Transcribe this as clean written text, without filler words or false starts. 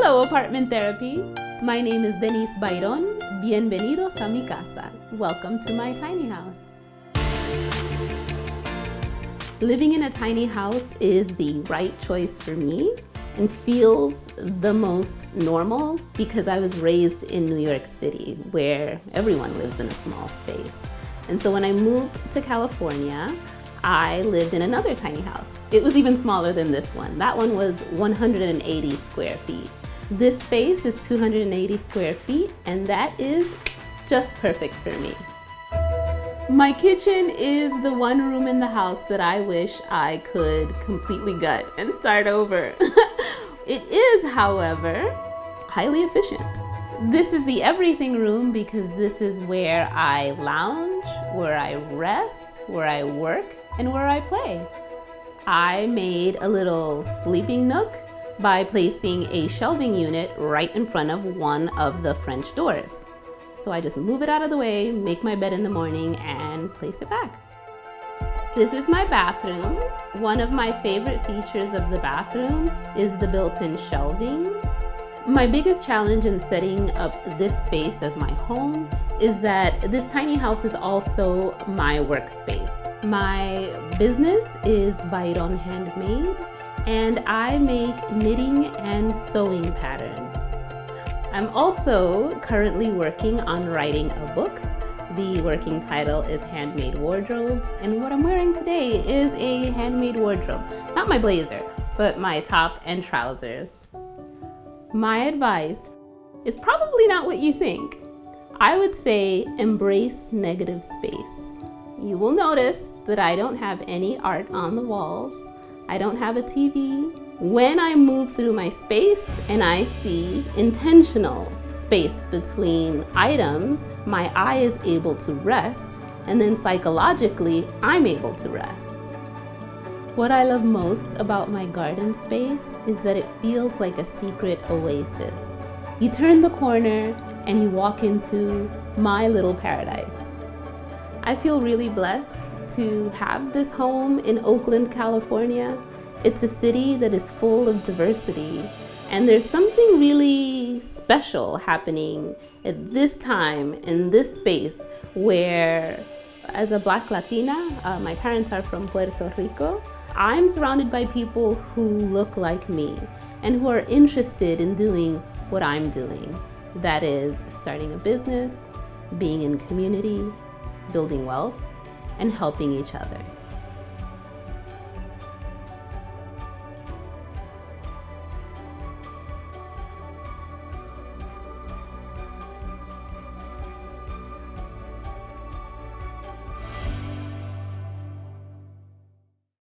Hello, apartment therapy. My name is Denise Bayron. Bienvenidos a mi casa. Welcome to my tiny house. Living in a tiny house is the right choice for me and feels the most normal because I was raised in New York City, where everyone lives in a small space. And so when I moved to California, I lived in another tiny house. It was even smaller than this one. That one was 180 square feet. This space is 280 square feet, and that is just perfect for me. My kitchen is the one room in the house that I wish I could completely gut and start over. It is, however, highly efficient. This is the everything room because this is where I lounge, where I rest, where I work, and where I play. I made a little sleeping nook by placing a shelving unit right in front of one of the French doors. So I just move it out of the way, make my bed in the morning, and place it back. This is my bathroom. One of my favorite features of the bathroom is the built-in shelving. My biggest challenge in setting up this space as my home is that this tiny house is also my workspace. My business is Bayron Handmade, and I make knitting and sewing patterns. I'm also currently working on writing a book. The working title is Handmade Wardrobe, and what I'm wearing today is a handmade wardrobe. Not my blazer, but my top and trousers. My advice is probably not what you think. I would say embrace negative space. You will notice that I don't have any art on the walls. I don't have a TV. When I move through my space and I see intentional space between items, my eye is able to rest, and then psychologically, I'm able to rest. What I love most about my garden space is that it feels like a secret oasis. You turn the corner and you walk into my little paradise. I feel really blessed to have this home in Oakland, California. It's a city that is full of diversity, and there's something really special happening at this time in this space where, as a Black Latina, my parents are from Puerto Rico, I'm surrounded by people who look like me and who are interested in doing what I'm doing. That is starting a business, being in community, building wealth, and helping each other.